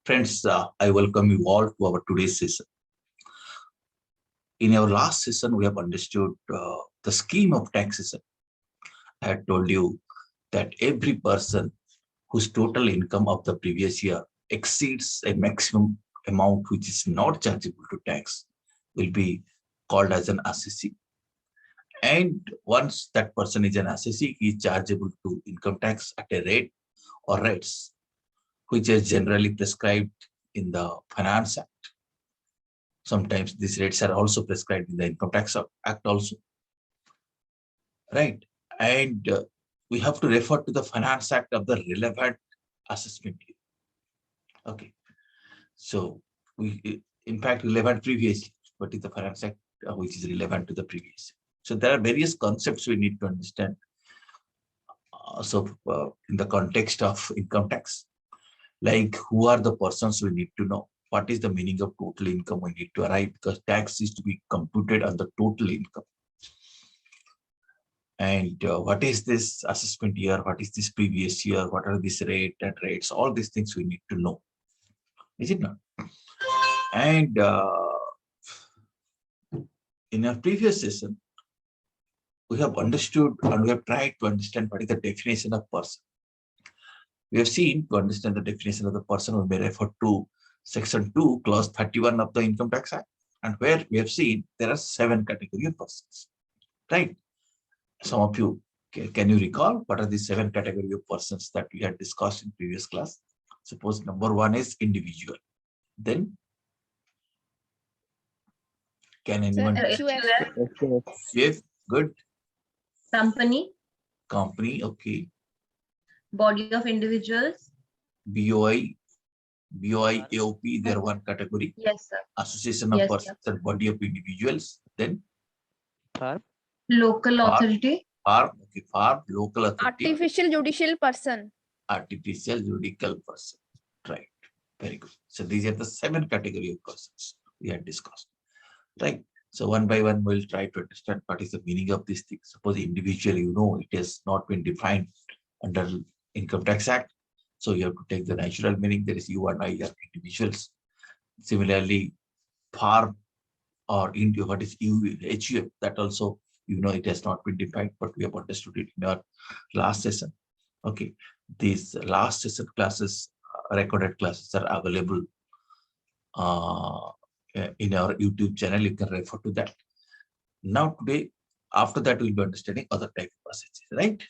Friends, I welcome you all to our today's session. In our last session, we have understood the scheme of taxation. I had told you that every person whose total income of the previous year exceeds a maximum amount which is not chargeable to tax will be called as an assessee. And once that person is an assessee, he is chargeable to income tax at a rate or rates which is generally prescribed in the Finance Act. Sometimes these rates are also prescribed in the Income Tax Act also, right? And we have to refer to the Finance Act of the relevant assessment year. Okay, so we, in fact, relevant previous year, but is the Finance Act which is relevant to the previous year. So there are various concepts we need to understand. In the context of income tax, like who are the persons we need to know, what is the meaning of total income we need to arrive, because tax is to be computed on the total income. And what is this assessment year, what is this previous year, what are these rates, all these things we need to know, is it not? And in our previous session, we have understood and we have tried to understand what is the definition of person. We have seen, to understand the definition of the person, we may refer to Section 2, Clause 31 of the Income Tax Act, and where we have seen there are 7 categories of persons, right? Some of you, can you recall what are the 7 categories of persons that we had discussed in previous class? Suppose number 1 is individual. Then, can anyone? Yes, good. Company. Company, okay. Body of individuals. BOI, AOP, they're one category. Yes, sir. Association of persons and body of individuals. Then Farm. Local authority. Farm, okay, farm, local authority. Artificial judicial person. Artificial judicial person. Right. Very good. So these are the 7 category of persons we had discussed. Right. So one by one, we'll try to understand what is the meaning of these things. Suppose individual, you know, it has not been defined under Income Tax Act. So you have to take the natural meaning. There is you and I are individuals. Similarly, farm or into what is HUF, that also, you know, it has not been defined, but we have understood it in our last session. Okay, these last session classes, recorded classes are available in our YouTube channel. You can refer to that. Now today, after that, we'll be understanding other type of passages, right?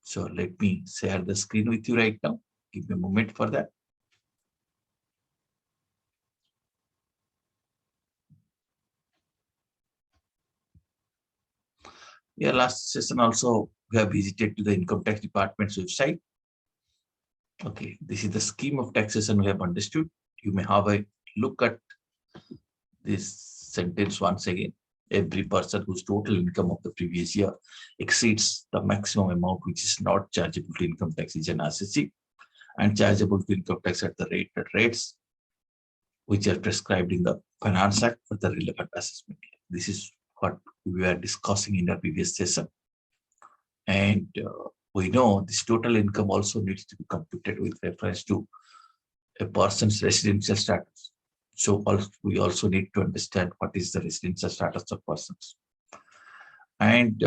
So let me share the screen with you right now. Give me a moment for that. Yeah, last session also we have visited to the Income Tax Department's website. Okay, this is the scheme of taxation we have understood. You may have a look at this sentence once again. Every person whose total income of the previous year exceeds the maximum amount which is not chargeable to income tax is an assessee, and chargeable to income tax at the rates which are prescribed in the Finance Act for the relevant assessment. This is what we were discussing in the previous session. And we know this total income also needs to be computed with reference to a person's residential status. So we also need to understand what is the residential status of persons. And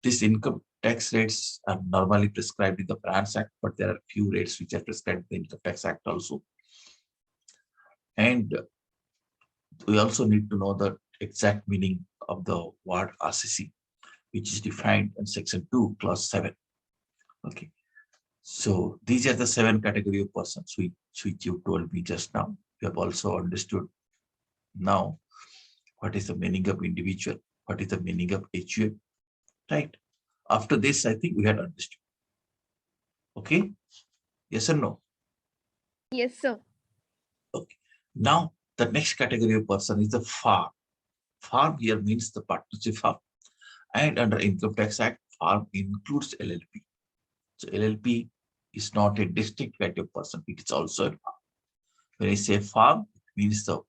these income tax rates are normally prescribed in the Finance Act, but there are few rates which are prescribed in the Income Tax Act also. And we also need to know the exact meaning of the word assessee, which is defined in Section 2, Clause 7. Okay. So these are the 7 category of persons which you told me just now. We have also understood now what is the meaning of individual, what is the meaning of HUF, right? After this, I think we had understood. Okay. Yes or no? Yes, sir. Okay. Now, the next category of person is the farm. Farm here means the partnership farm. And under Income Tax Act, farm includes LLP. So LLP is not a distinct kind of person. It is also a farm. When I say farm, it means the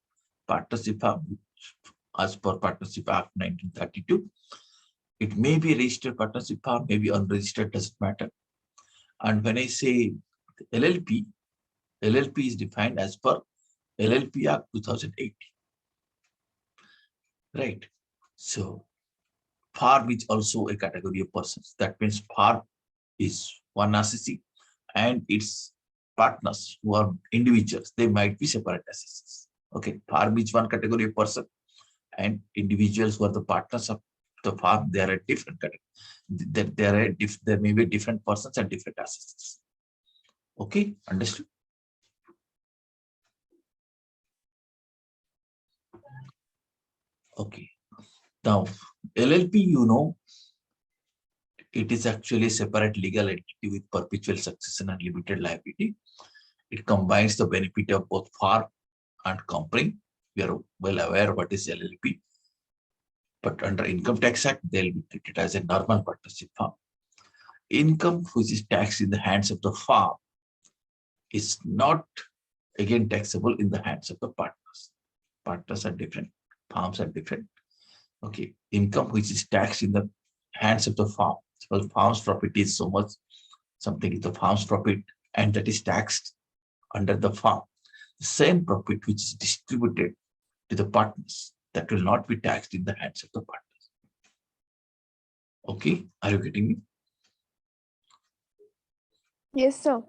partnership farm, as per Partnership Act 1932. It may be a registered partnership farm, maybe unregistered, doesn't matter. And when I say LLP, LLP is defined as per LLP Act 2018. Right. So farm is also a category of persons. That means farm is one assessee and its partners who are individuals. They might be separate assessees. Okay. Farm is one category of person and individuals who are the partners of the farm, they are a different category. There may be different persons and different assets. Okay, understood? Okay. Now, LLP, it is actually a separate legal entity with perpetual succession and limited liability. It combines the benefit of both farm and company. We are well aware what is LLP. But under Income Tax Act, they'll be treated as a normal partnership firm. Income which is taxed in the hands of the farm is not again taxable in the hands of the partners. Partners are different, farms are different. Okay, income which is taxed in the hands of the farm. Suppose farm's profit is so much, something is the farm's profit, and that is taxed under the farm. The same profit which is distributed to the partners, that will not be taxed in the hands of the partners. Okay, are you getting me? Yes, sir.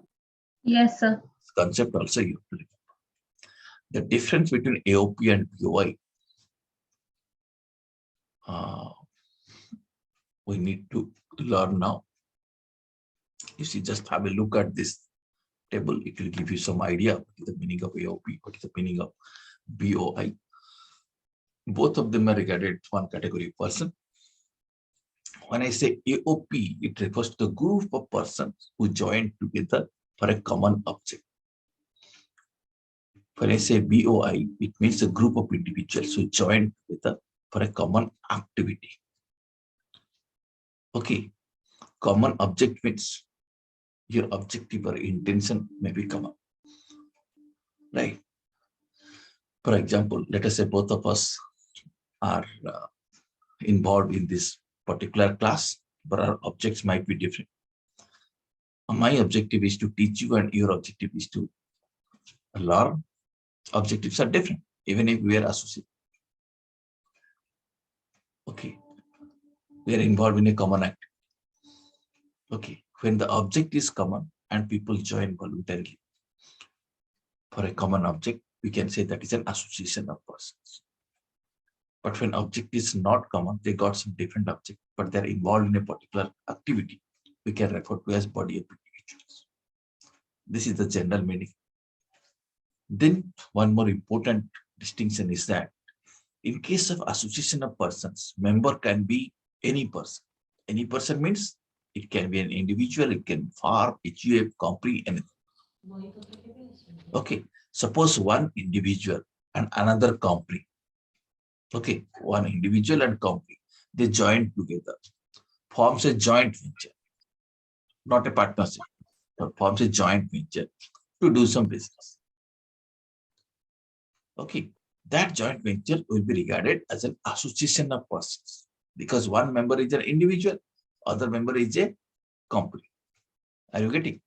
Yes, sir. This concept also you have to remember. The difference between AOP and BOI, we need to learn now. If you just have a look at this table, it will give you some idea what is the meaning of AOP, what is the meaning of BOI. Both of them are regarded as one category of person. When I say AOP, it refers to the group of persons who join together for a common object. When I say BOI, it means a group of individuals who join together for a common activity. Okay, common object means your objective or intention may be common, right? For example, let us say both of us are involved in this particular class, but our objects might be different. My objective is to teach you and your objective is to learn. Objectives are different, even if we are associated. Okay, we are involved in a common activity. Okay, when the object is common and people join voluntarily for a common object, we can say that is an association of persons. But when object is not common, they got some different object, but they're involved in a particular activity, we can refer to as body of individuals. This is the general meaning. Then one more important distinction is that in case of association of persons, member can be any person. Any person means it can be an individual, it can be farm, HUF, company, anything. Okay, suppose one individual and another company. Okay, one individual and company, they join together, forms a joint venture, not a partnership, but forms a joint venture to do some business. Okay, that joint venture will be regarded as an association of persons because one member is an individual, other member is a company. Are you getting?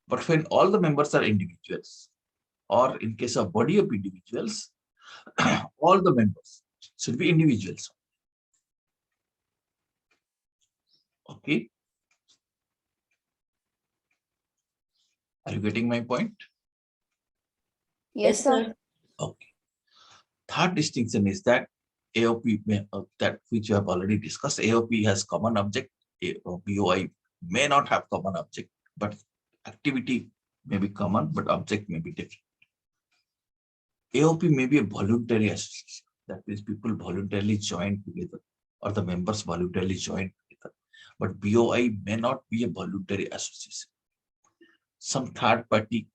But when all the members are individuals, or in case of body of individuals, all the members should be individuals. Okay. Are you getting my point? Yes, sir. Okay. Third distinction is that AOP, that which you have already discussed, AOP has common object, BOI may not have common object, but activity may be common, but object may be different. AOP may be a voluntary association. That means people voluntarily join together or the members voluntarily join together. But BOI may not be a voluntary association. Some third party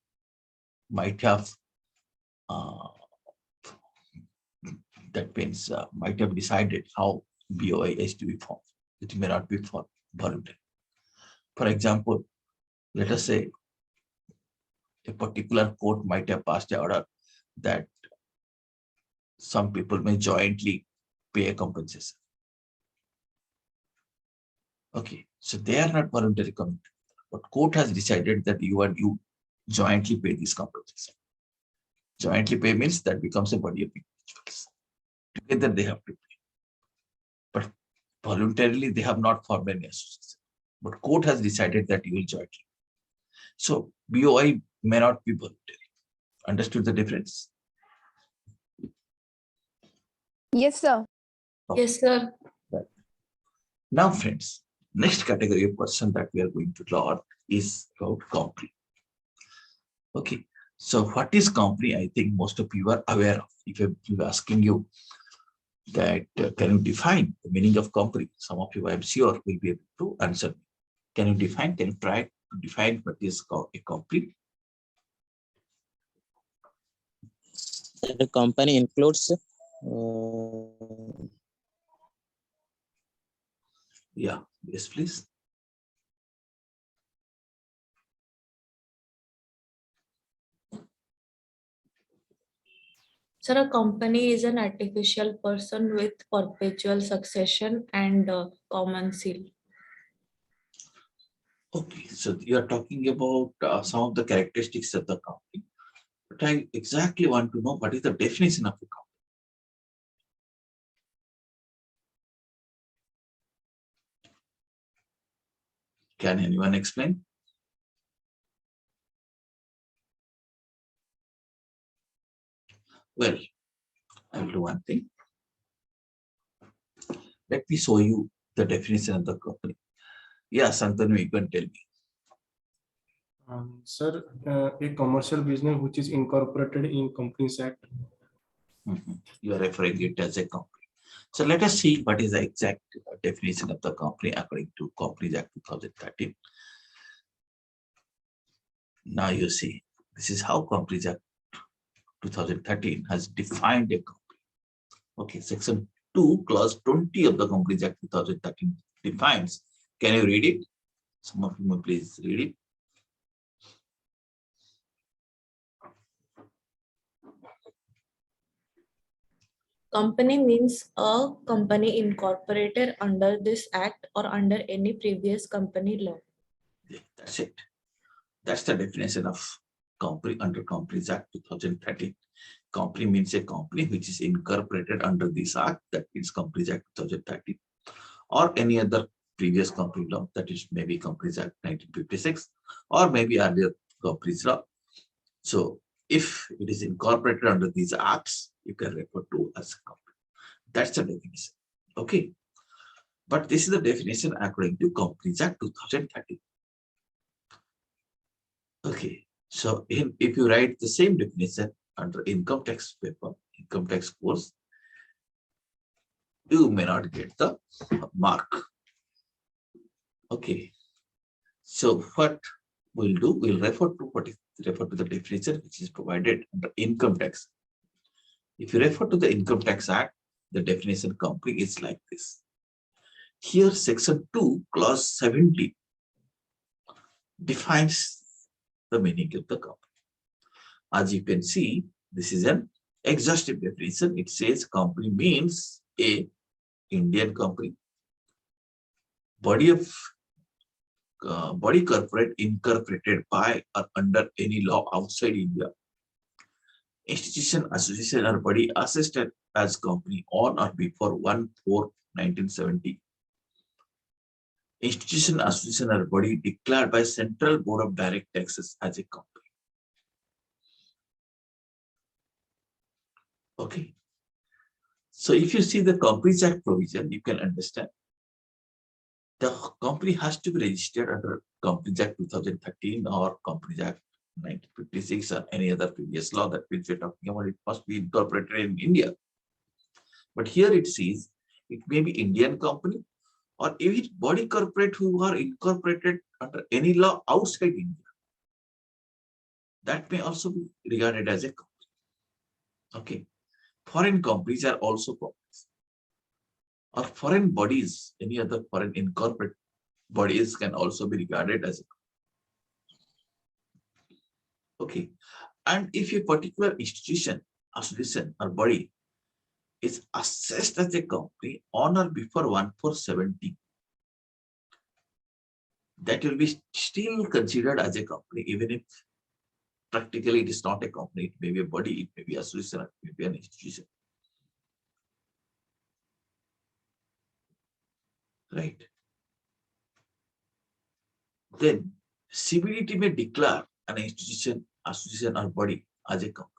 might have that means might have decided how BOI is to be formed. It may not be voluntary. For example, let us say a particular court might have passed an order that some people may jointly pay a compensation. Okay, so they are not voluntary coming together, but court has decided that you jointly pay these compensation. Jointly pay means that becomes a body of individuals. Together they have to pay. But voluntarily they have not formed any association. But court has decided that you will jointly. So BOI may not be voluntary. Understood the difference? Yes, sir. Yes, sir. Now, friends, next category of person that we are going to learn is about company. Okay, so what is company? I think most of you are aware of. If I'm asking you that can you define the meaning of company? Some of you, I'm sure, will be able to answer me. Can you define? Can you try to define what is a company? The company includes Yeah, yes, please. Sir, a company is an artificial person with perpetual succession and common seal. Okay, so you are talking about some of the characteristics of the company. But I exactly want to know what is the definition of a company. Can anyone explain? Well, I will do one thing. Let me show you the definition of the company. Yeah, Santanu, you can tell me. Sir, a commercial business which is incorporated in Companies Act. You are referring it as a company. So let us see what is the exact definition of the company according to Companies Act 2013. Now you see, this is how Companies Act 2013 has defined a company. Okay, section 2, clause 20 of the Companies Act 2013 defines. Can you read it? Some of you may please read it. Company means a company incorporated under this act or under any previous company law. Yeah, that's it. That's the definition of company under Companies Act 2013. Company means a company which is incorporated under this act, that means Companies Act 2013, or any other previous company law, that is maybe Companies Act 1956, or maybe earlier companies law. So if it is incorporated under these acts, you can refer to as a company. That's the definition. Okay. But this is the definition according to Companies Act 2013. Okay. So if you write the same definition under income tax paper, income tax course, you may not get the mark. Okay. So what we'll do, we'll refer to the definition which is provided under income tax. If you refer to the Income Tax Act, the definition company is like this. Here, section 2, clause 70 defines the meaning of the company. As you can see, this is an exhaustive definition. It says company means a Indian company, body corporate incorporated by or under any law outside India, institution, association, or body assisted as company on or before 1/4/1970. Institution, association, or body declared by Central Board of Direct Taxes as a company. Okay. So if you see the Companies Act provision, you can understand the company has to be registered under Companies Act 2013 or Companies Act 1956 or any other previous law that we're talking about. It must be incorporated in India. But here it says it may be Indian company or even body corporate who are incorporated under any law outside India. That may also be regarded as a company. Okay. Foreign companies are also companies. Or foreign bodies, any other foreign incorporate bodies can also be regarded as a company. Okay. And if a particular institution, association, or body is assessed as a company on or before 1/4/70, that will be still considered as a company, even if practically it is not a company. It may be a body, it may be a association, it may be an institution. Right. Then CBDT may declare an institution, association, or body as a company.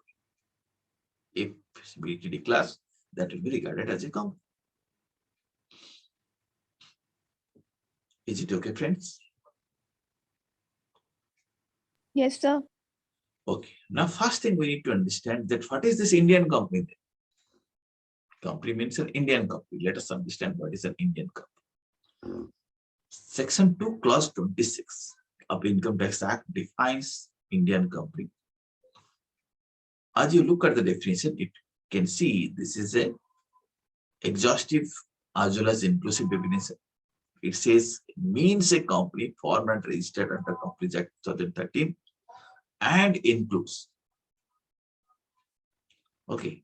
If CBDT declares, that will be regarded as a company. Is it okay, friends? Yes, sir. Okay. Now, first thing we need to understand that what is this Indian company? Company means an Indian company. Let us understand what is an Indian company. Section 2, Clause 26 of Income Tax Act defines Indian company. As you look at the definition, you can see this is a exhaustive as well as inclusive definition. It says means a company formed and registered under Companies Act 2013 and includes. Okay.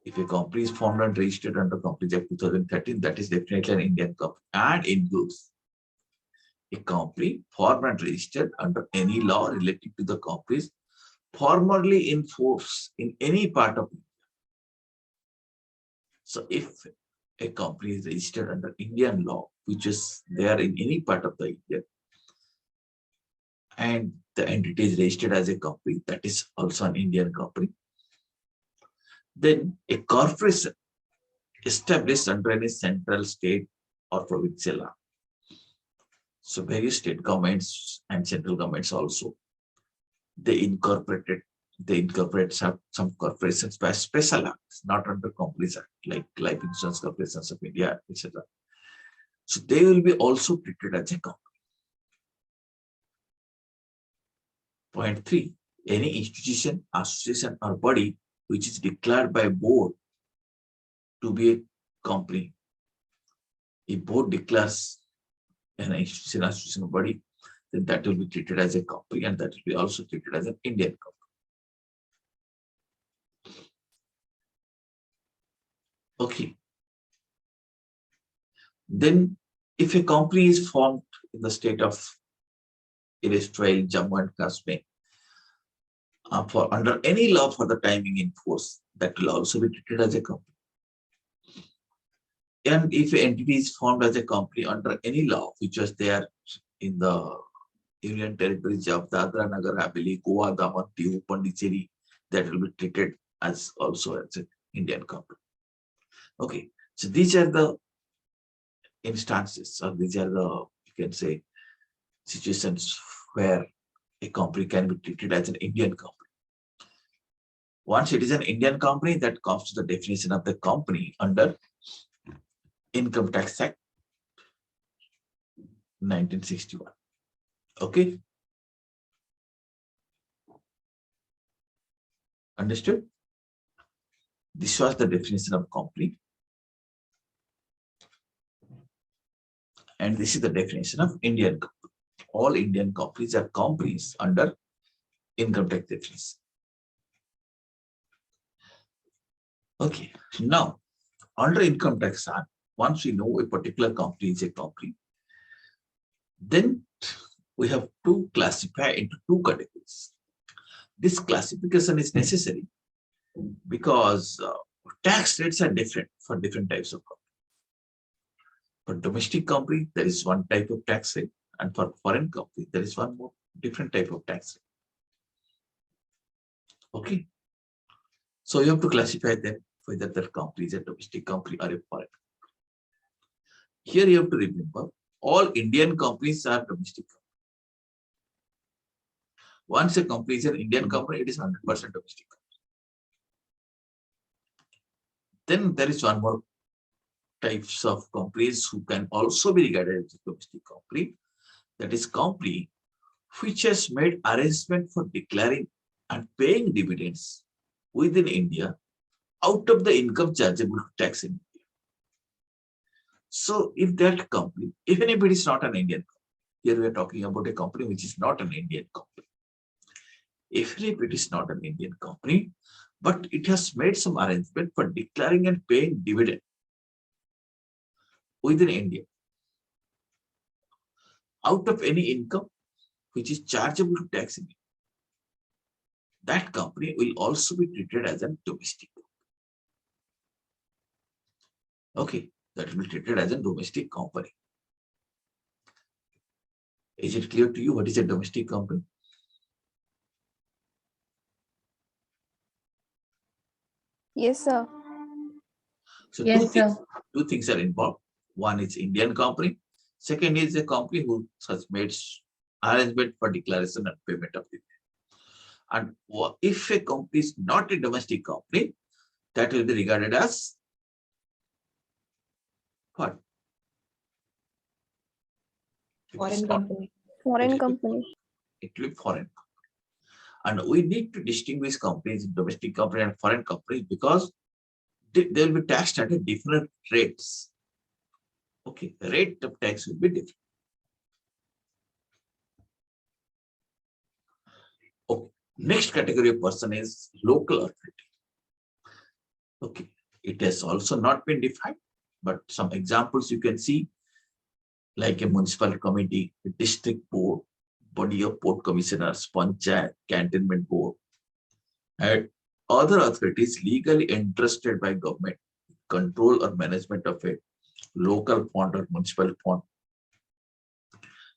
If a company is formed and registered under Companies Act 2013, that is definitely an Indian company and includes a company formed and registered under any law relating to the companies formerly in force in any part of India. So if a company is registered under Indian law, which is there in any part of the India, and the entity is registered as a company, that is also an Indian company, then a corporation established under any central, state, or provincial law. So various state governments and central governments also, they incorporate some corporations by special acts, not under Companies Act, like Life Insurance Corporations of India, etc. So they will be also treated as a company. Point 3, any institution, association, or body which is declared by board to be a company. If board declares an institution, association, or body, then that will be treated as a company, and that will be also treated as an Indian company. Okay. Then, if a company is formed in the state of Israel, Jammu and Kashmir, for under any law for the timing in force, that will also be treated as a company. And if an entity is formed as a company under any law which was there in the Union Territories of Dadra, Nagar Haveli, Goa, Daman, Diu, Pondicherry, that will be treated as also as an Indian company. Okay, so these are the instances, or these are the, you can say, situations where a company can be treated as an Indian company. Once it is an Indian company, that comes to the definition of the company under Income Tax Act 1961. Okay. Understood? This was the definition of company. And this is the definition of Indian company. All Indian companies are companies under income tax definition. Okay. Now, under Income Tax Act, once we know a particular company is a company, then we have to classify into two categories. This classification is necessary because tax rates are different for different types of companies. For domestic company, there is one type of tax rate, and for foreign company, there is one more different type of tax rate. Okay. So you have to classify them, whether that company is a domestic company or a foreign company. Here you have to remember, all Indian companies are domestic companies. Once a company is an Indian company, it is 100% domestic company. Then there is one more types of companies who can also be regarded as a domestic company. That is company which has made arrangement for declaring and paying dividends within India out of the income chargeable to tax in India. So if that company, even if it is not an Indian company, here we are talking about a company which is not an Indian company. Even if it is not an Indian company, but it has made some arrangement for declaring and paying dividend within India out of any income which is chargeable to tax in India. that company will also be treated as a domestic. Okay, that will be treated as a domestic company. Is it clear to you what is a domestic company? Yes, sir. So Yes, sir. two things are involved. One is Indian company. Second is a company who has made arrangement for declaration and payment of dividend. And if a company is not a domestic company, that will be regarded as what? If it's Foreign not, company. Foreign company. it will be foreign. And we need to distinguish companies, domestic company and foreign companies, because they will be taxed at a different rates. Okay, the rate of tax will be different. Okay, next category of person is local authority. Okay, it has also not been defined, but some examples you can see, like a municipal committee, a district board, body of port commissioners, panchayat, cantonment board, and other authorities legally entrusted by government, control or management of a local fund or municipal fund.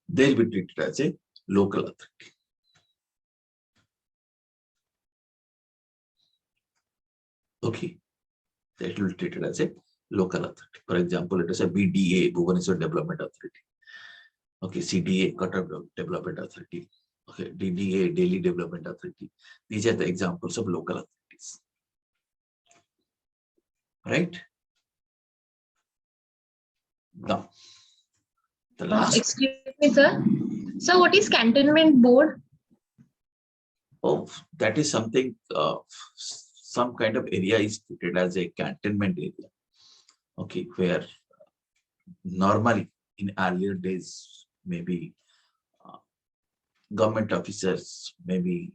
They'll be treated as a local authority. Okay, that will be treated as a local authority. For example, it is a BDA, Bhubaneswar Development Authority. Okay, CDA, Cuttack Development Authority. Okay, DDA, Delhi Development Authority. These are the examples of local authorities. Right? Now, the last. Excuse me, sir. So what is cantonment board? Oh, that is something, some kind of area is treated as a cantonment area. Okay, where normally in earlier days, maybe government officers, maybe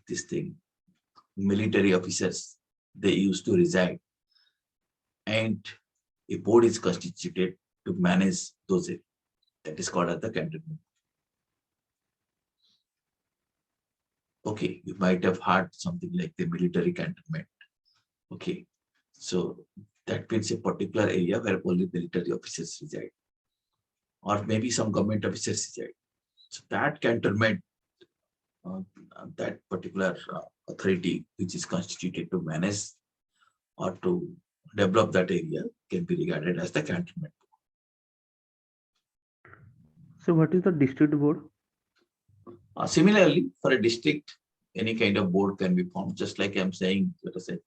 this thing, military officers, they used to reside, and a board is constituted to manage those areas. That is called as the cantonment. Okay, you might have heard something like the military cantonment. Okay, so that means a particular area where only military officers reside, or maybe some government officers reside. So that cantonment, that particular authority which is constituted to manage or to develop that area can be regarded as the cantonment. So what is the district board? Similarly, for a district, any kind of board can be formed, just like I'm saying, let us say,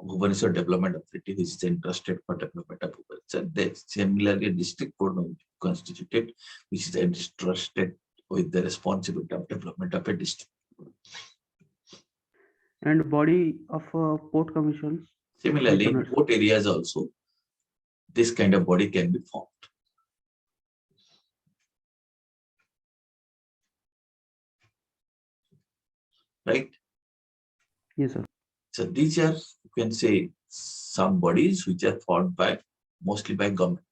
Bhubaneswar Development Authority, which is entrusted for development of Bhubaneswar. Similarly, a district board may be constituted, which is entrusted with the responsibility of development of a district. And body of port commissions? Similarly, in port areas also, this kind of body can be formed. Right? Yes, sir. So these are, you can say, some bodies which are formed by, mostly by government.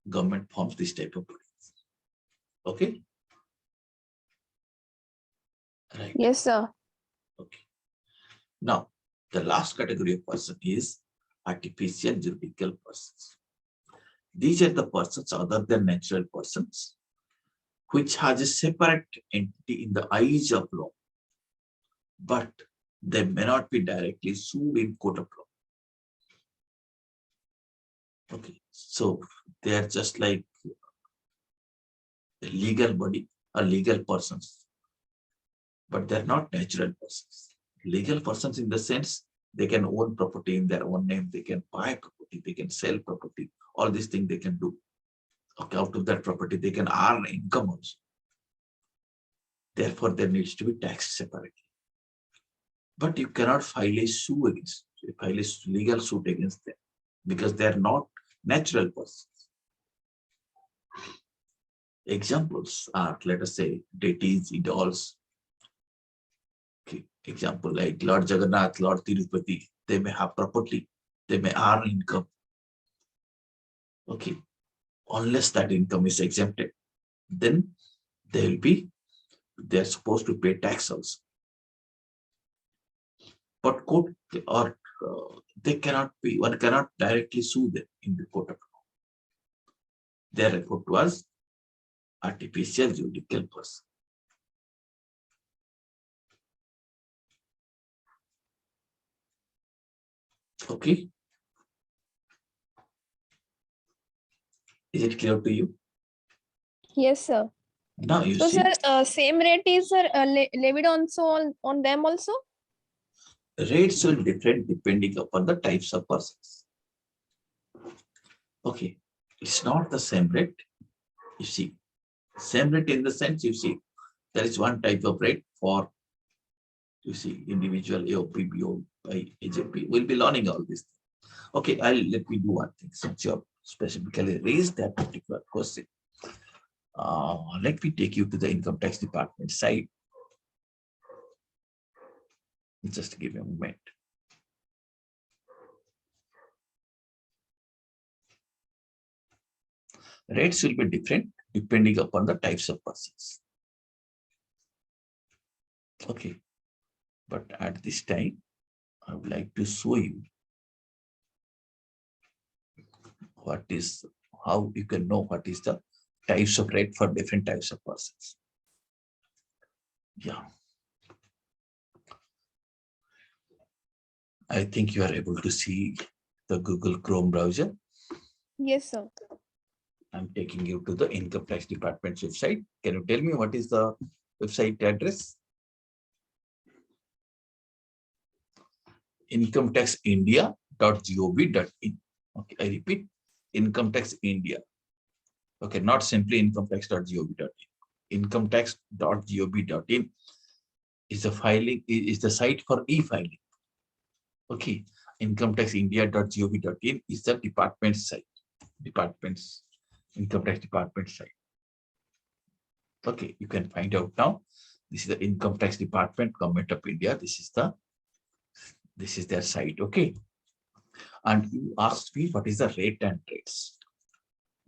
Government forms this type of bodies. Okay? Right. Yes, sir. Okay. Now, the last category of person is artificial juridical persons. These are the persons other than natural persons, which has a separate entity in the eyes of law, but they may not be directly sued in court of law. Okay, so they are just like a legal body or legal persons, but they're not natural persons. Legal persons in the sense they can own property in their own name, they can buy property, they can sell property, all these things they can do. Okay, out of that property, they can earn income also. Therefore, there needs to be taxed separately. But you cannot file a suit against, file a legal suit against them because they are not natural persons. Examples are, let us say, deities, idols. Okay. Example like Lord Jagannath, Lord Tirupati, they may have property, they may earn income. Okay, unless that income is exempted, then they will be they're supposed to pay tax also. But court or they cannot be, one cannot directly sue them in the court of law. Their report was artificial judicial person. Okay. Is it clear to you? Yes, sir. Now you So, see, sir, same rate is levied also on them also? rates will differ depending upon the types of persons. Okay, it's not the same rate. You see, same rate in the sense, you see, there is one type of rate for, you see, individual AOP, BO by AJP. We'll be learning all this. Okay, let me do one thing since you have specifically raised that particular question. Let me take you to the income tax department side. Just give me a moment. Rates will be different depending upon the types of persons. Okay, but at this time, I would like to show you what is, how you can know what is the types of rate for different types of persons. Yeah. I think you are able to see the Google Chrome browser. Yes, sir. I'm taking you to the income tax department's website. Can you tell me what is the website address? incometaxindia.gov.in. Okay, I repeat, incometaxindia. Okay, not simply incometax.gov.in. incometax.gov.in is the filing, is the site for e-filing. Okay, incometaxindia.gov.in is the department's site, income tax department site. Okay, you can find out now. This is the income tax department, government of India. This is their site. Okay, and you asked me what is the rate and rates.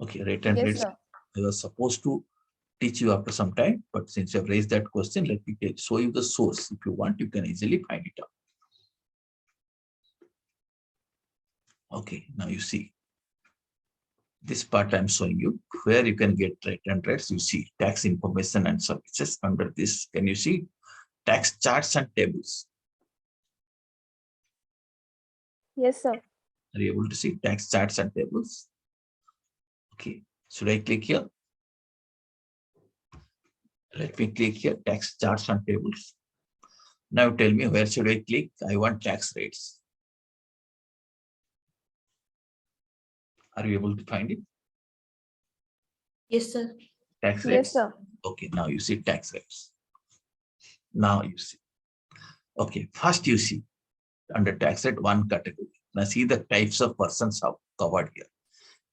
Okay, rate and Yes, rates. sir. I was supposed to teach you after some time, but since you have raised that question, let me show you the source. If you want, you can easily find it out. Okay, now you see this part I'm showing you where you can get rate and rates. You see tax information and services. Under this, can you see tax charts and tables? Yes, sir. Are you able to see tax charts and tables? Okay, should I click here? Let me click here, tax charts and tables. Now tell me, where should I click? I want tax rates. Are you able to find it? Yes, sir. Tax Yes, rates. sir. Okay, now you see tax rates. Now you see. Okay, first you see under tax rate one category. Now see the types of persons are covered here.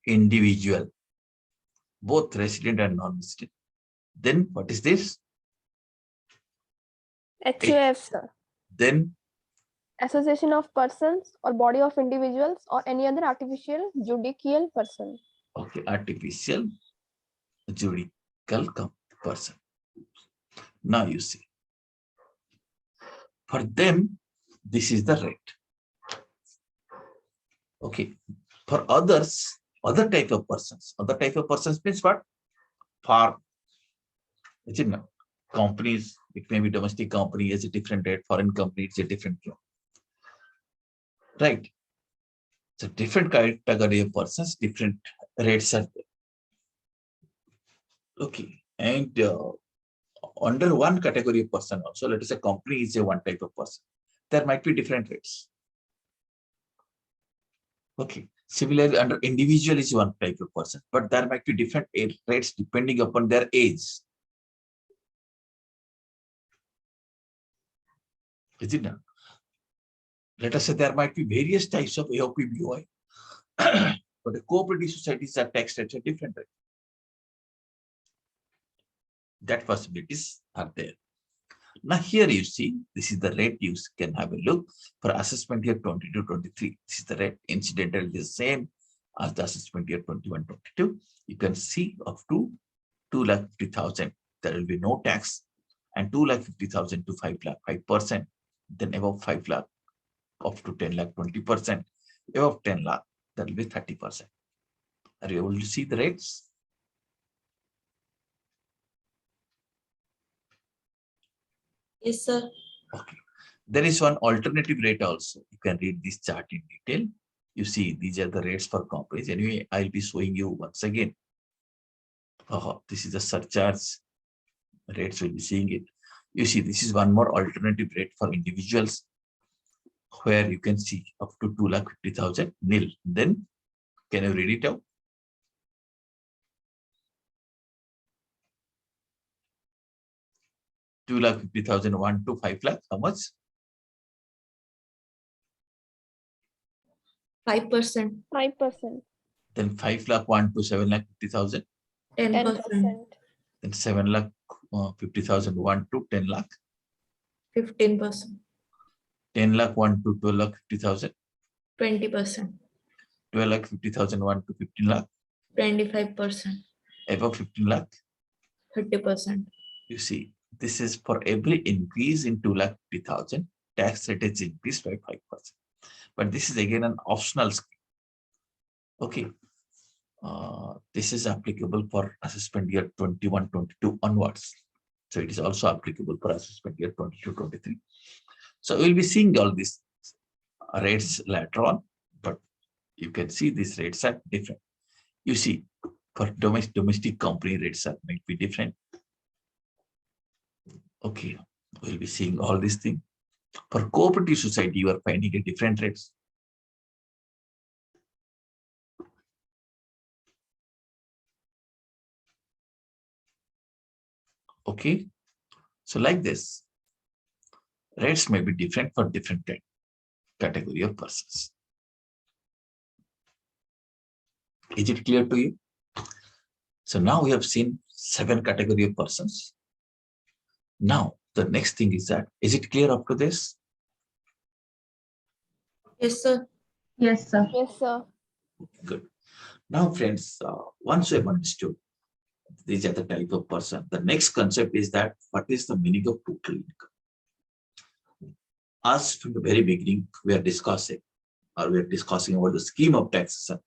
Individual, both resident and non-resident. Then what is this? HUF, sir. Then Association of persons or body of individuals or any other artificial judicial person. okay, artificial judicial person. Now you see. For them, this is the rate. Okay. For others, other type of persons means what? For companies, it may be domestic company is a different rate, foreign company it's a different rate. Right. So different category of persons, different rates are there. Okay. And under one category of person also, let us say company is a one type of person. There might be different rates. Okay. Similarly, under individual is one type of person, but there might be different rates depending upon their age. Is it not? Let us say there might be various types of AOP BOI, but the cooperative societies are tax rates are different. That possibilities are there. Now here you see, this is the rate you can have a look for assessment year 22-23. This is the rate incidental is the same as the assessment year 21-22. You can see up to 2,50,000. There will be no tax. and 2,50,000 to 5 lakh, 5%. Then above 5 lakh, up to 10 lakh, 20%. Above 10 lakh, that will be 30%. Are you able to see the rates? Yes, sir. Okay. There is one alternative rate also. You can read this chart in detail. You see, these are the rates for companies. Anyway, I'll be showing you once again. This is the surcharge rates. We'll be seeing it. You see, this is one more alternative rate for individuals where you can see up to 2,50,000 nil. Then, can you read it out? Two lakh 50,000, 1 to 5 lakh. How much? 5%. 5%. Then 5 lakh 1 to 7 lakh 50,000. 10%. 10%. Then 7 lakh 50,000 1 to 10 lakh. 15%. 10 lakh 1 to 12 lakh 50,000. 20%. 12 lakh 50,000 1 to 15 lakh. 25%. Above 15 lakh. 30%. You see, this is for every increase in 2,50,000, tax rate is increased by 5%. But this is again an optional scheme. Okay. This is applicable for assessment year 21-22 onwards. So it is also applicable for assessment year 22-23. So we'll be seeing all these rates later on, but you can see these rates are different. You see, for domestic company rates might be different. Okay, we'll be seeing all these things. For cooperative society, you are finding a different rates. Okay, so like this, rates may be different for different category of persons. Is it clear to you? So now we have seen 7 category of persons. Now the next thing is that, is it clear up to this? Yes, sir. Yes, sir. Yes, sir. Good. Now friends, once we have understood these are the type of person, the next concept is that what is the meaning of total income? As from the very beginning, we are discussing about the scheme of taxation.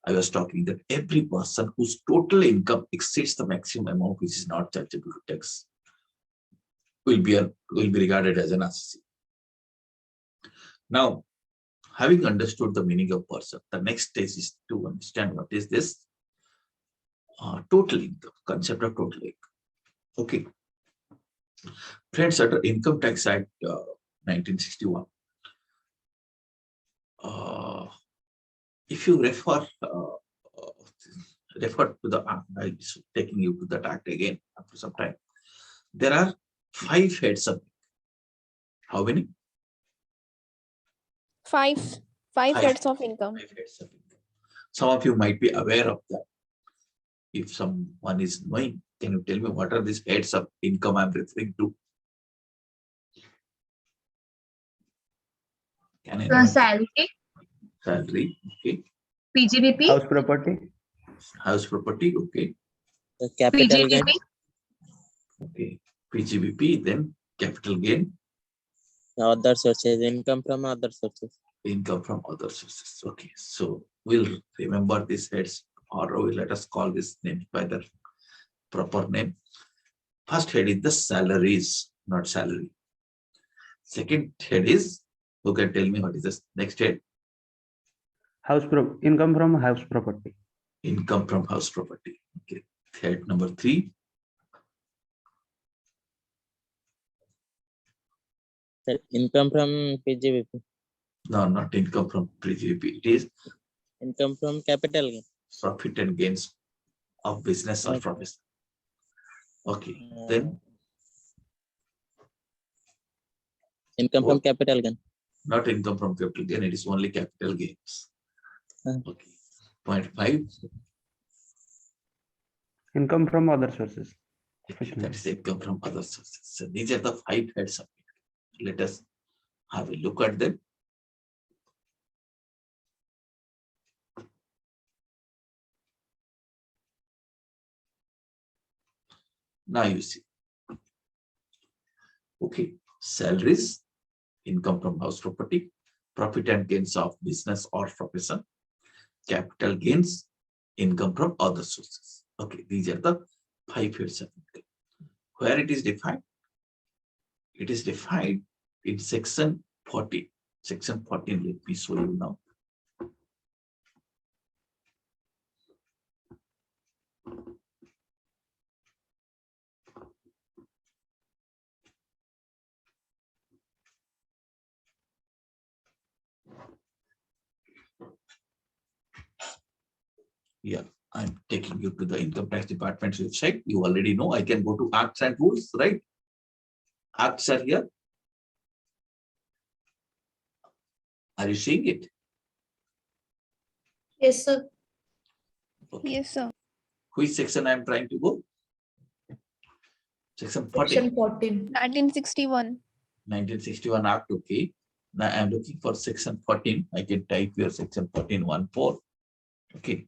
I was talking that every person whose total income exceeds the maximum amount which is not chargeable to tax will be regarded as an assessee. Now, having understood the meaning of person, the next stage is to understand what is this total income, concept of total income. Okay. Friends, under Income Tax Act 1961, if you refer to the act, I'll be taking you to that act again after some time. There are 5 heads of. How many? 5 heads of income. 5 heads of income. Some of you might be aware of that. If someone is knowing, can you tell me what are these heads of income I'm referring to? Can I know? Salary, Salary, okay. PGBP, House property. House property, okay. The capital gain, PGBP, Okay. PGBP, then capital gain, other sources, income from other sources. income from other sources. Okay. So we'll remember these heads, or let us call this name by their proper name. First head is the salaries, not salary. Second head is, who can tell me what is the next head? Income from house property. Income from house property. Okay. Head number 3. Sir, income from PGBP, No, not income from PGBP. It is income from capital gain. profit and gains of business or Okay. profit. Okay. Then Income from what? capital gain. Not income from capital gain. It is only capital gains. Okay. Point 5. Income from other sources. That is income from other sources. So these are the 5 heads of it. Let us have a look at them. Now you see, Okay, salaries, income from house property, profit and gains of business or profession, capital gains, income from other sources. Okay, these are the 5 heads of income. Where it is defined? It is defined in section 14. Section 14, let me show you now. Yeah, I'm taking you to the income tax department's website. You already know. I can go to acts and rules, right? Acts are here. Are you seeing it? Yes, sir. Okay. Yes, sir. Which section I'm trying to go? Section 14. Section 14. 1961. 1961 Act. Okay. Now I'm looking for section 14. I can type here section 14(1)(4). Okay.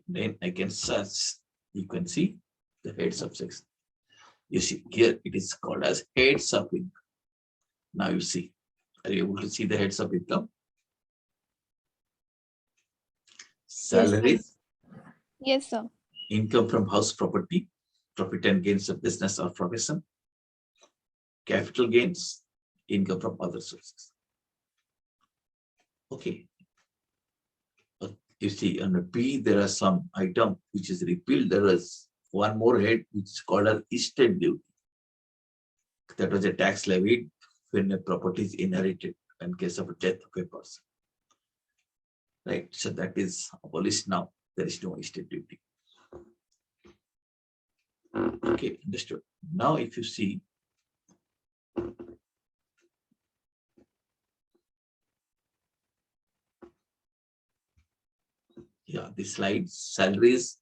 Then I can search. You can see the heads of section. You see here it is called as heads of income. Now you see. Are you able to see the heads of income? Salaries, Yes, sir. income from house property, profit and gains of business or profession, capital gains, income from other sources. Okay. You see under B, there are some item which is repealed. There is one more head which is called as estate duty. That was a tax levied when a property is inherited in case of a death of a person. Right. So that is abolished now. There is no estate duty. Okay, understood. Now, if you see, yeah, the slides, salaries,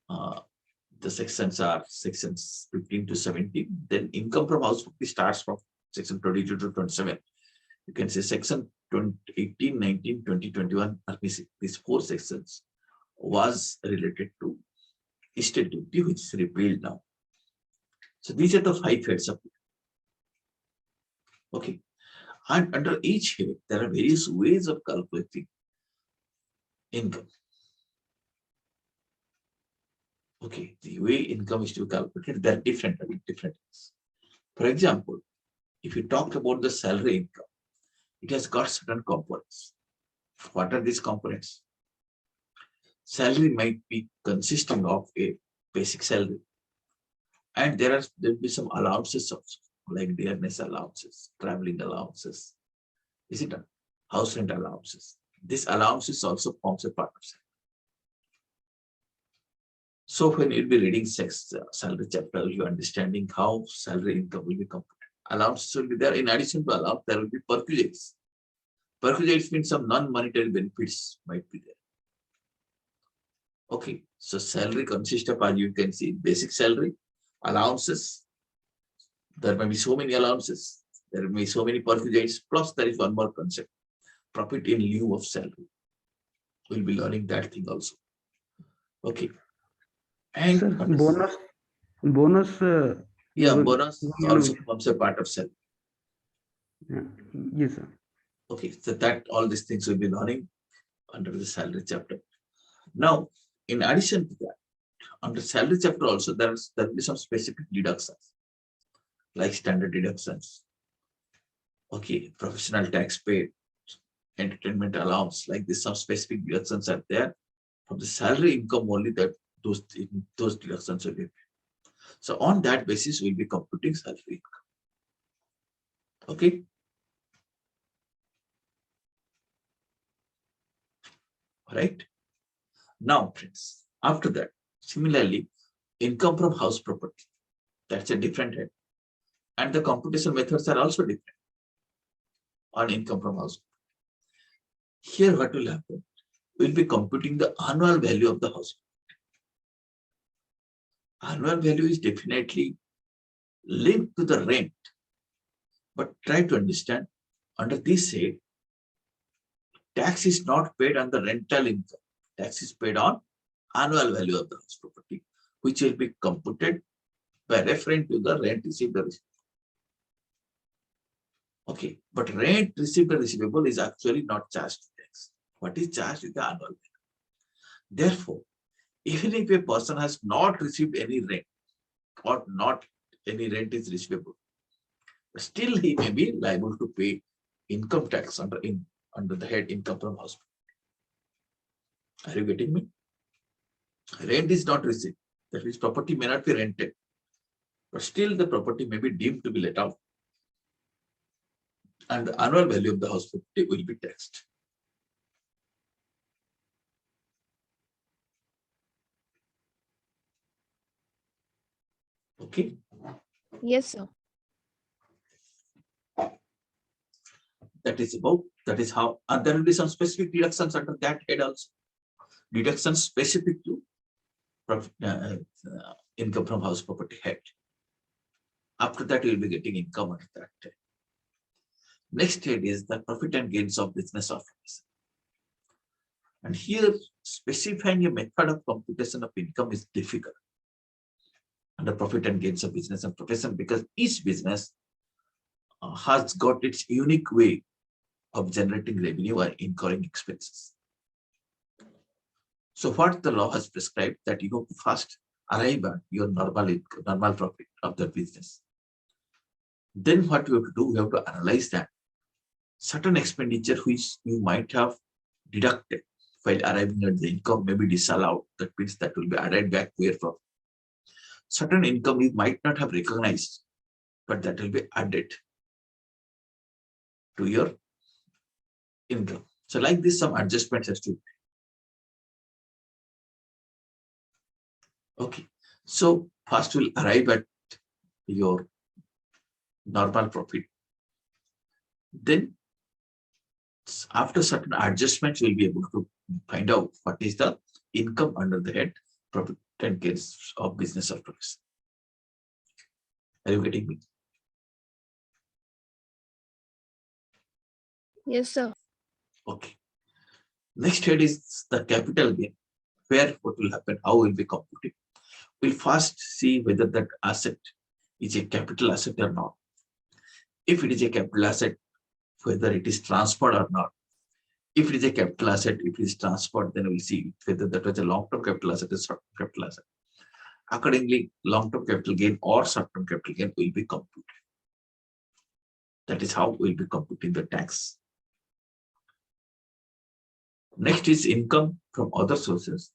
the sections are sections 15 to 17. Then income from house property starts from section 22 to 27. You can say section 18, 19, 20, 21 are missing. These 4 sections was related to estate duty, which is repealed now. So these are the 5 heads of it. Okay. And under each head, there are various ways of calculating income. Okay, the way income is to be calculated, they're different. For example, if you talk about the salary income, it has got certain components. What are these components? Salary might be consisting of a basic salary, and there'll be some allowances also, like dearness allowances, traveling allowances, is it? House rent allowances. This allowances also forms a part of salary. So when you'll be reading salary chapter, you're understanding how salary income will be computed. Allowances will be there. In addition to allowance, there will be perquisites. Perquisites means some non-monetary benefits might be there. Okay, so salary consists of, as you can see, basic salary, allowances. There may be so many allowances. There may be so many perquisites. Plus, there is one more concept: profit in lieu of salary. We'll be learning that thing also. Okay. And Sir, bonus. Yeah, bonus also becomes a part of salary. Yeah. Yes, sir. Okay, so that all these things will be learning under the salary chapter. Now, in addition to that, under salary chapter also there will be some specific deductions, like standard deductions. Okay, professional tax paid, entertainment allowance, like this, some specific deductions are there from the salary income only, that those deductions will be paid. So on that basis, we'll be computing salary income. Okay. All right. Now, friends, after that, similarly, income from house property, that's a different head. And the computation methods are also different on income from house. Here, what will happen? We'll be computing the annual value of the house. Annual value is definitely linked to the rent. But try to understand, under this head, tax is not paid on the rental income. Tax is paid on annual value of the house property, which will be computed by referring to the rent received. Okay, but rent received and receivable is actually not charged to tax. What is charged is the annual value. Therefore, even if a person has not received any rent or not any rent is receivable, still he may be liable to pay income tax under the head income from hospital. Are you getting me? Rent is not received. That means property may not be rented, but still the property may be deemed to be let out, and the annual value of the house property will be taxed. Okay. Yes, sir. That is how, and there will be some specific deductions under that head also. Deductions specific to income from house property head. After that, you will be getting income under that head. Next head is the profit and gains of business or profession. And here, specifying a method of computation of income is difficult under profit and gains of business and profession, because each business has got its unique way of generating revenue or incurring expenses. So what the law has prescribed that you have to first arrive at your normal profit of the business. Then what you have to do, you have to analyze that certain expenditure which you might have deducted while arriving at the income may be disallowed. That means that will be added back to your profit. Certain income you might not have recognized, but that will be added to your income. So like this, some adjustments has to be made. Okay. So first we'll arrive at your normal profit. Then after certain adjustments, you'll be able to find out what is the income under the head profit and gains of business or profession. Are you getting me? Yes, sir. Okay. Next head is the capital gain, where what will happen, how will be computed. We'll first see whether that asset is a capital asset or not. If it is a capital asset, whether it is transferred or not. If it is a capital asset, if it is transferred, then we'll see whether that was a long-term capital asset or short-term capital asset. Accordingly, long-term capital gain or short-term capital gain will be computed. That is how we'll be computing the tax. Next is income from other sources.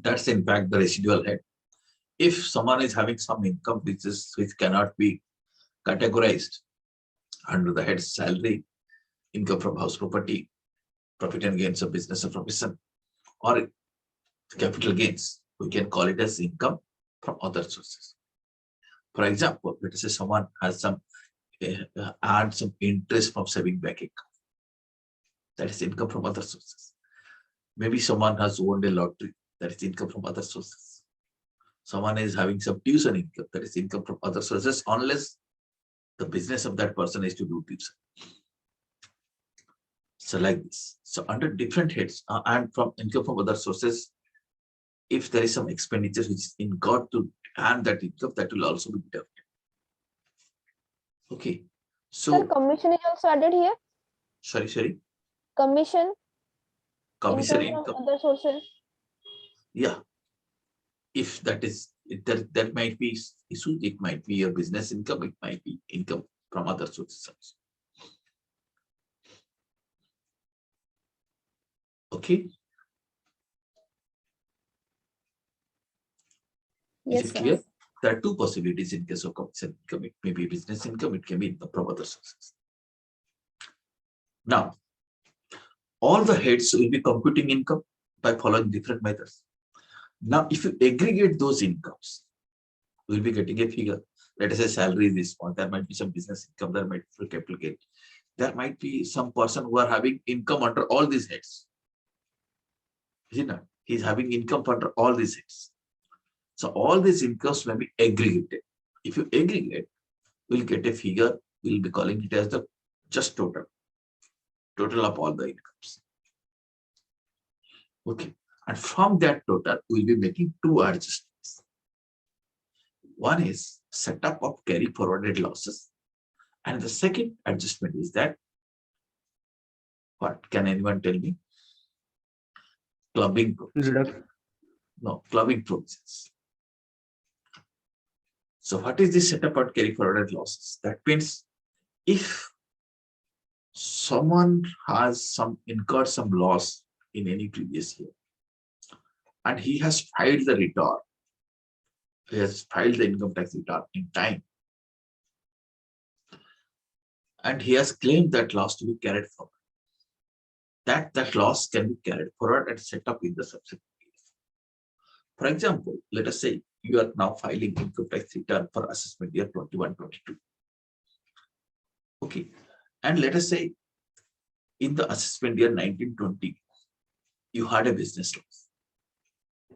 That's in fact the residual head. If someone is having some income which cannot be categorized under the head salary, income from house property, profit and gains of business or profession, or capital gains, we can call it as income from other sources. For example, let us say someone has earned some interest from saving bank account. That is income from other sources. Maybe someone has won a lottery. That is income from other sources. Someone is having some tuition income. That is income from other sources, unless the business of that person is to do tuition. So like this. So under different heads and from income from other sources, if there is some expenditure which is incurred to earn that income, that will also be deducted. Okay. Sir, So commission is also added here. sorry. Commission Commission income income. from other sources. Yeah. If that is, that might be issue, it might be your business income, it might be income from other sources. Okay. Yes, Is it sir. clear? There are two possibilities in case of commission income. It may be business income, it can be income from other sources. Now, all the heads will be computing income by following different methods. Now, if you aggregate those incomes, we'll be getting a figure. Let us say salary is this one. There might be some business income, there might be capital gain. There might be some person who are having income under all these heads. Is it not? He's having income under all these heads. So all these incomes may be aggregated. If you aggregate, we'll get a figure. We'll be calling it as the just total of all the incomes. Okay. And from that total, we'll be making two adjustments. One is setup of carry forwarded losses. And the second adjustment is that, what can anyone tell me? Clubbing provisions. Deduct. No, clubbing provisions. So what is this setup of carry forwarded losses? That means if someone has incurred some loss in any previous year and he has filed the return, he has filed the income tax return in time, and he has claimed that loss to be carried forward, that loss can be carried forward and set up in the subsequent years. For example, let us say you are now filing income tax return for assessment year 21-22. Okay, and let us say in the assessment year 19-20, you had a business loss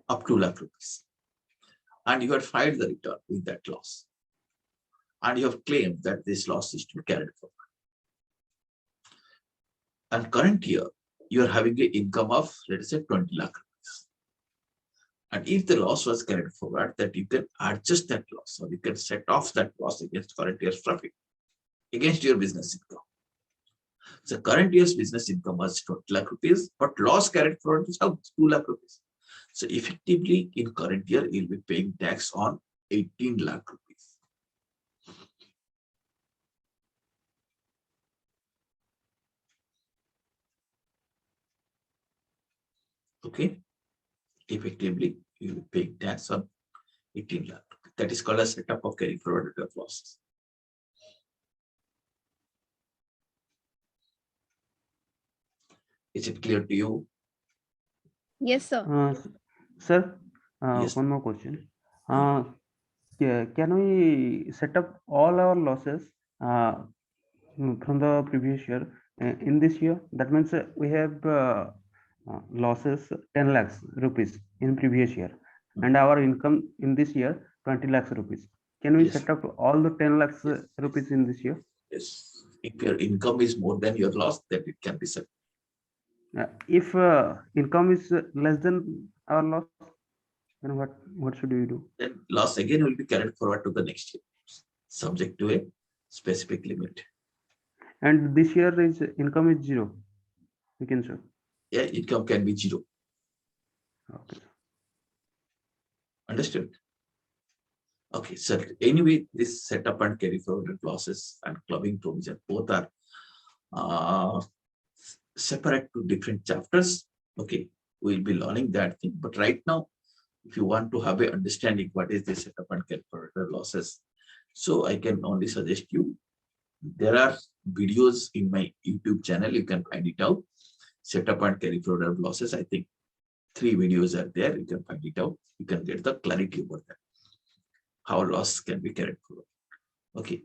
up to lakh rupees, and you had filed the return with that loss, and you have claimed that this loss is to be carried forward. And current year, you are having an income of, let us say, 20 lakh rupees. And if the loss was carried forward, that you can adjust that loss, or you can set off that loss against current year's profit, against your business income. So current year's business income was 20 lakh rupees, but loss carried forward is how 2 lakh rupees. So effectively, in current year, you'll be paying tax on 18 lakh rupees. Okay, effectively, you will pay tax on 18 lakh. That is called a setup of carry forward of losses. Is it clear to you? Yes, sir. Sir, Yes. one more question. Can we set up all our losses from the previous year in this year? That means we have losses 10 lakhs rupees in previous year, and our income in this year 20 lakhs rupees. Can we Yes. set up all the 10 lakhs rupees in this year? Yes. If your income is more than your loss, then it can be set. If income is less than our loss, then what should we do? Then loss again will be carried forward to the next year, subject to a specific limit. And this year is income is 0. We can show. Yeah, income can be 0. Okay. Understood? Okay, so anyway, this setup and carry forward losses and clubbing provision both are separate to different chapters. Okay, we'll be learning that thing. But right now, if you want to have a understanding what is the setup and carry forward losses, so I can only suggest you, there are videos in my YouTube channel, you can find it out. Setup and carry forward losses. I think 3 videos are there. You can find it out. You can get the clarity about that. How loss can be carried forward. Okay.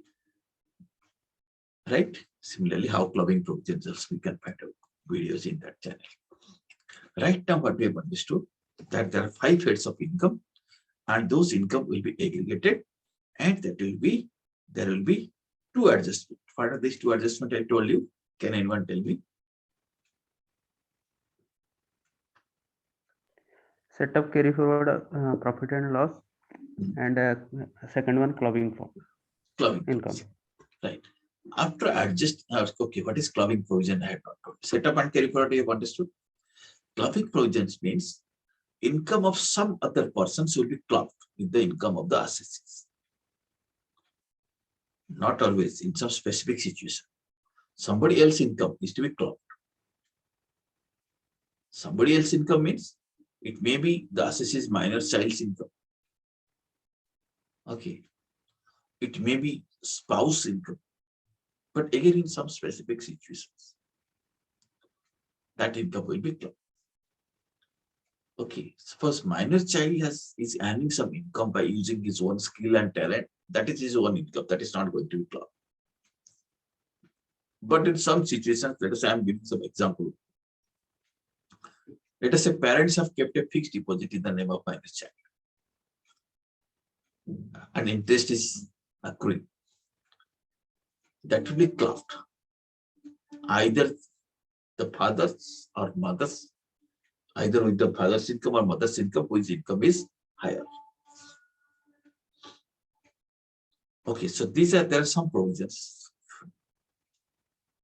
Right. Similarly, how clubbing provisions we can find out videos in that channel. Right now, what we have understood that there are 5 heads of income, and those income will be aggregated, and there will be 2 adjustments. What are these 2 adjustments I told you? Can anyone tell me? Set up carry forward profit and loss, and second one clubbing for Clubbing income. provision. Right. After adjust, okay, what is clubbing provision? I have not told. Set up and carry forward, you have understood. Clubbing provisions means income of some other persons will be clubbed with the income of the assessors. Not always, in some specific situation. Somebody else's income is to be clubbed. Somebody else's income means it may be the assessor's minor child's income. Okay. It may be spouse income. But again, in some specific situations, that income will be clubbed. Okay, suppose minor child is earning some income by using his own skill and talent. That is his own income. That is not going to be clubbed. But in some situations, let us say I'm giving some example. Let us say parents have kept a fixed deposit in the name of minor child, and interest is accruing. That will be clubbed. Either the father's or mother's, either with the father's income or mother's income, whose income is higher. Okay, so there are some provisions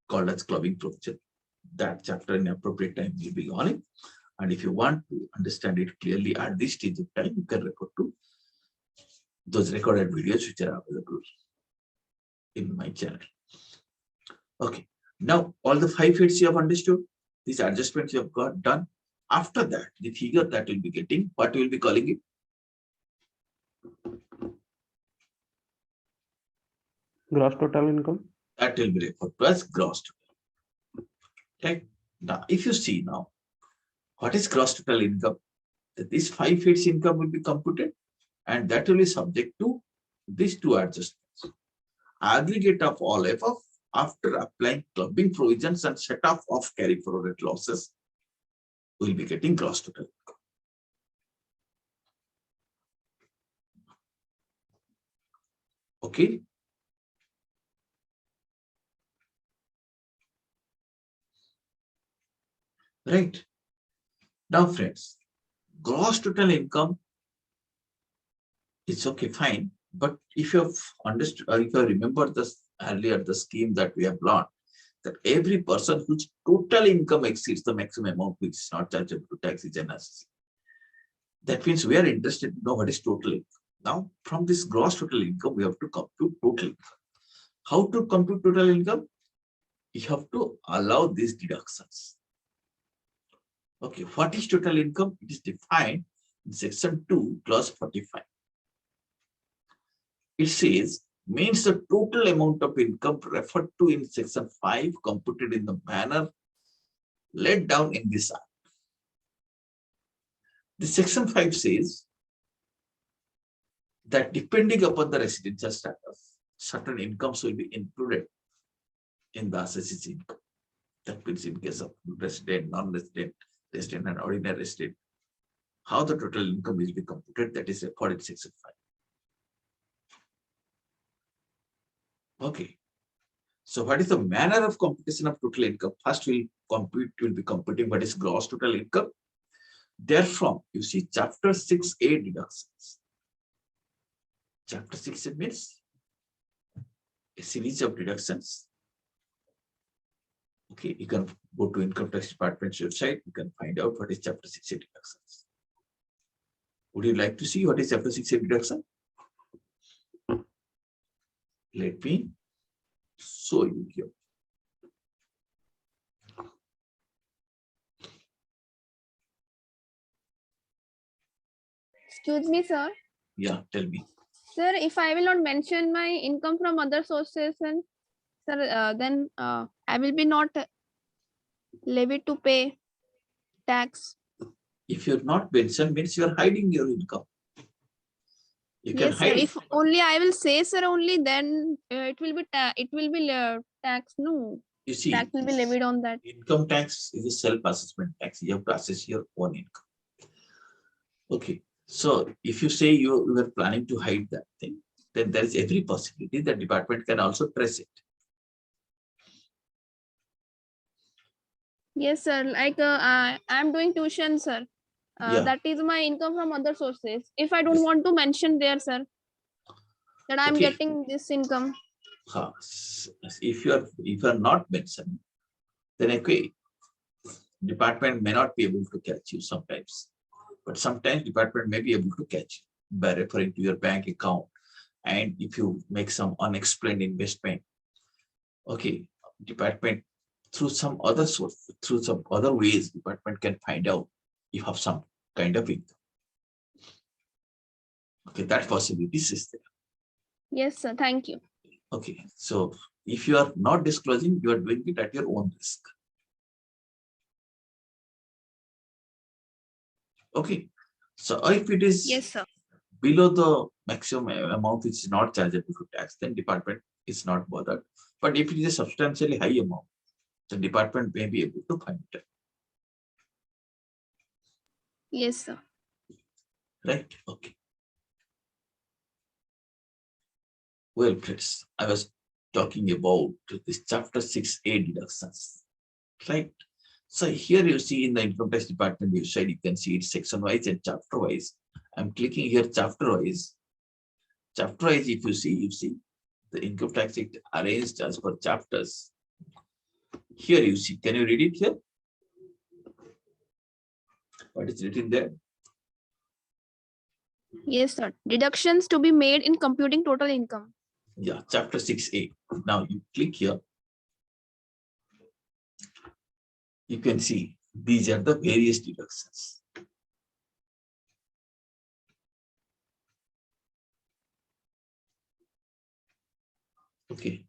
called as clubbing provision. That chapter in appropriate time will be on it. And if you want to understand it clearly at this stage of time, you can refer to those recorded videos which are available in my channel. Okay, now all the 5 feeds you have understood, these adjustments you have got done. After that, the figure that will be getting, what we will be calling it? Gross total income. That will be referred to as gross total. Right? Now, if you see now, what is gross total income? That this 5 feeds income will be computed, and that will be subject to these 2 adjustments. Aggregate of all FF after applying clubbing provisions and set off of carry forward losses will be getting gross total income. Okay. Right. Now, friends, gross total income is okay, fine. But if you have understood, or if you remember this earlier, the scheme that we have learned, that every person whose total income exceeds the maximum amount which is not chargeable to tax is an assessee. That means we are interested to know what is total income. Now, from this gross total income, we have to compute total income. How to compute total income? You have to allow these deductions. Okay, what is total income? It is defined in section 2, clause 45. It says, means the total amount of income referred to in section 5 computed in the manner laid down in this act. The section 5 says that depending upon the residential status, certain incomes will be included in the assessee's income. That means in case of resident, non-resident, resident and ordinary resident, how the total income will be computed, that is recorded in section 5. Okay. So what is the manner of computation of total income? First we'll be computing what is gross total income. Therefrom, you see chapter 6A deductions. Chapter 6 means a series of deductions. Okay, you can go to Income Tax Department's website, you can find out what is chapter 6A deductions. Would you like to see what is chapter 6A deduction? Let me show you here. Excuse me, sir. Yeah, tell me. Sir, if I will not mention my income from other sources, and sir, then I will be not levied to pay tax. If you're not mentioned, means you're hiding your income. You can Yes, sir. hide. If only I will say, sir, only then it will be tax. No, You see, tax will be levied on that. income tax is a self-assessment tax. You have to assess your own income. Okay. So if you say you were planning to hide that thing, then there is every possibility that department can also trace it. Yes, sir. Like I am doing tuition, sir. Yeah. That is my income from other sources. If I don't Yes. want to mention there, sir, that I am Okay. getting this income. If you are not mentioned, then okay, department may not be able to catch you sometimes, but sometimes department may be able to catch you by referring to your bank account. And if you make some unexplained investment, okay, department through some other source, through some other ways, department can find out you have some kind of income. Okay, that possibility is there. Yes, sir. Thank you. Okay, so if you are not disclosing, you are doing it at your own risk. Okay, so if it is Yes, sir. below the maximum amount which is not chargeable to tax, then department is not bothered. But if it is a substantially high amount, the department may be able to find it. Yes, sir. Right? Okay. Well, friends, I was talking about this chapter 6A deductions. Right? So here you see in the Income Tax Department website, you can see it section wise and chapter wise. I'm clicking here chapter wise. Chapter wise, if you see The income tax act arranged as per chapters. Here you see, can you read it here? What is written there? Yes, sir. Deductions to be made in computing total income. Yeah, chapter 6A. Now you click here. You can see these are the various deductions. Okay.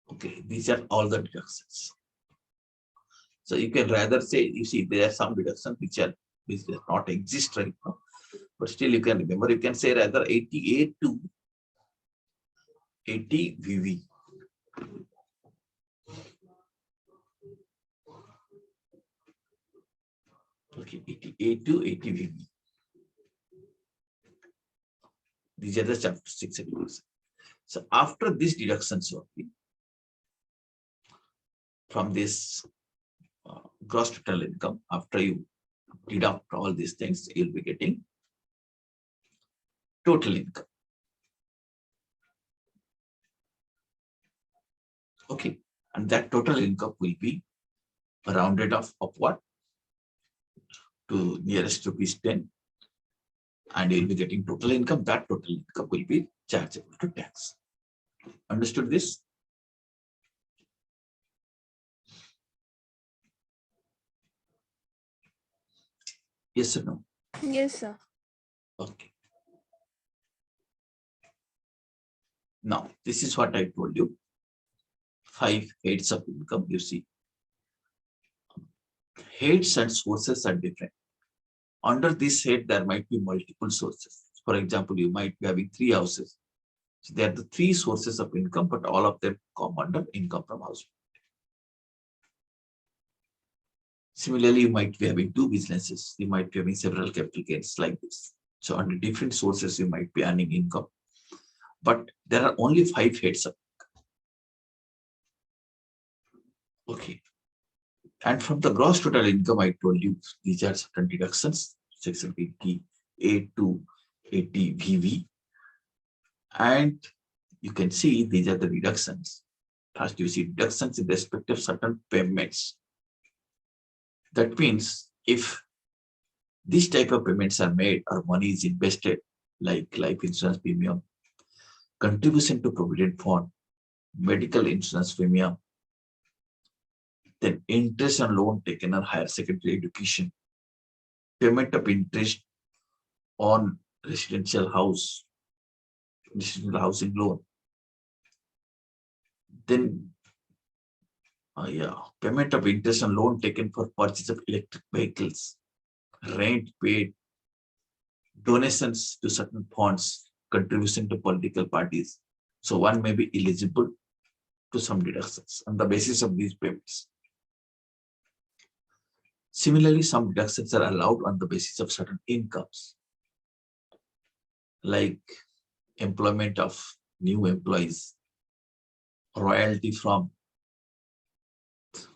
Okay, these are all the deductions. So you can rather say, you see, there are some deductions which does not exist right now, but still you can remember. You can say rather 88 to 80 VV. Okay, 88 to 80 VV. These are the chapter 6 deductions. So after these deductions, okay, from this gross total income, after you deduct all these things, you'll be getting total income. Okay, and that total income will be rounded off upward to nearest rupees 10, and you'll be getting total income. That total income will be chargeable to tax. Understood this? Yes or no? Yes, sir. Okay. Now, this is what I told you. 5 heads of income, you see. Heads and sources are different. Under this head, there might be multiple sources. For example, you might be having 3 houses. So they are the 3 sources of income, but all of them come under income from house. Similarly, you might be having 2 businesses. You might be having several capital gains like this. So under different sources, you might be earning income. But there are only 5 heads of income. Okay. And from the gross total income, I told you these are certain deductions, section 88 to 80 VV. And you can see these are the deductions. First, you see deductions in respect of certain payments. That means if this type of payments are made or money is invested, like life insurance premium, contribution to provident fund, medical insurance premium, then interest on loan taken on higher secondary education, payment of interest on residential housing loan, then payment of interest on loan taken for purchase of electric vehicles, rent paid, donations to certain funds, contribution to political parties. So one may be eligible to some deductions on the basis of these payments. Similarly, some deductions are allowed on the basis of certain incomes, like employment of new employees, royalty from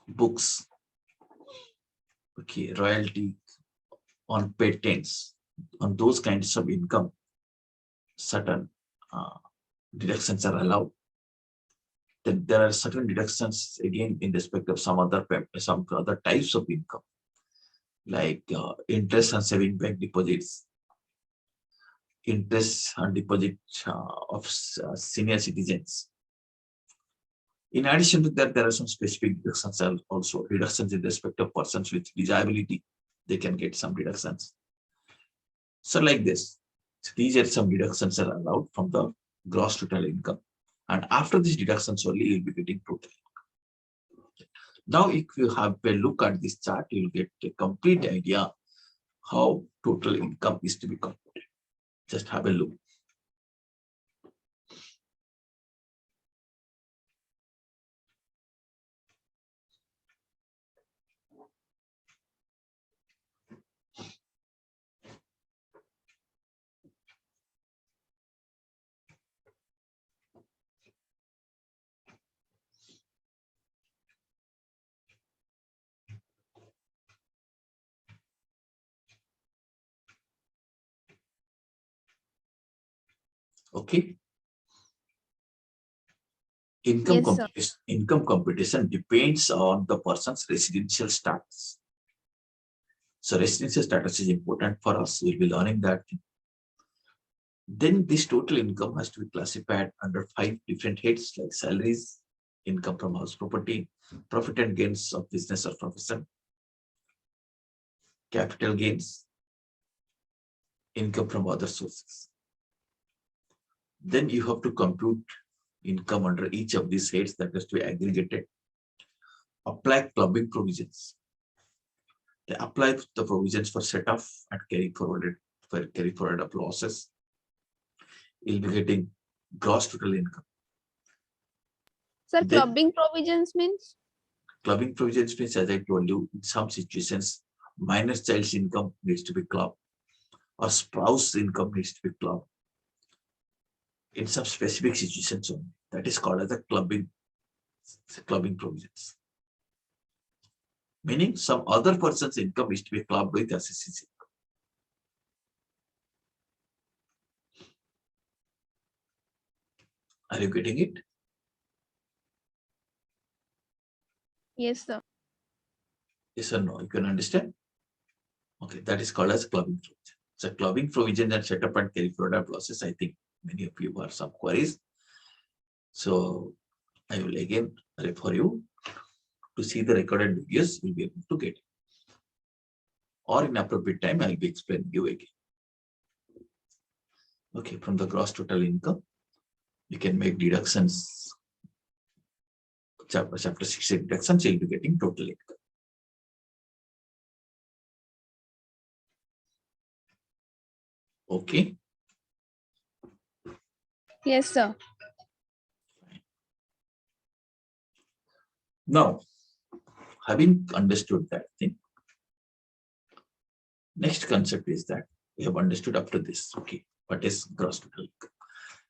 books, okay, royalty on patents, on those kinds of income, certain deductions are allowed. Then there are certain deductions again in respect of some other types of income, like interest on saving bank deposits, interest on deposit of senior citizens. In addition to that, there are some specific deductions also. Deductions in respect of persons with disability, they can get some deductions. So like this, so these are some deductions are allowed from the gross total income. And after these deductions only, you'll be getting total income. Now, if you have a look at this chart, you'll get a complete idea how total income is to be computed. Just have a look. Okay. Yes, sir. Income competition depends on the person's residential status. So residential status is important for us. We'll be learning that. Then this total income has to be classified under 5 different heads like salaries, income from house property, profit and gains of business or profession, capital gains, income from other sources. Then you have to compute income under each of these heads that has to be aggregated. Apply clubbing provisions. They apply the provisions for set off and carry forward of losses. You'll be getting gross total income. Sir, Then- clubbing provisions means? Clubbing provisions means, as I told you, in some situations, minor child's income needs to be clubbed or spouse income needs to be clubbed. In some specific situations only. That is called as the clubbing provisions. Meaning some other person's income is to be clubbed with assess's income. Are you getting it? Yes, sir. Yes or no? You can understand? Okay, that is called as clubbing provision. So clubbing provision and setup and carry forward of losses, I think many of you have some queries. So I will again refer you to see the recorded videos, you'll be able to get it. Or in appropriate time, I'll be explaining you again. Okay, from the gross total income, you can make deductions. Chapter 6 deductions, you'll be getting total income. Okay. Yes, sir. Now, having understood that thing, next concept is that we have understood up to this. Okay, what is gross total income?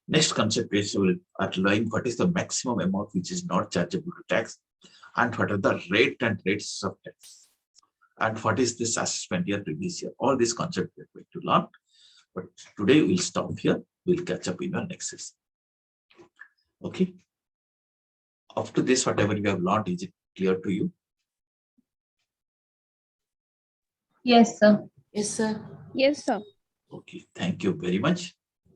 Next concept is we will outline what is the maximum amount which is not chargeable to tax, and what are the rate and rates of tax, and what is this assessment year, previous year. All these concepts we are going to learn. But today we'll stop here. We'll catch up in our next session. Okay. After this, whatever you have learned, is it clear to you? Yes, sir. Yes, sir. Yes, sir. Okay. Thank you very much.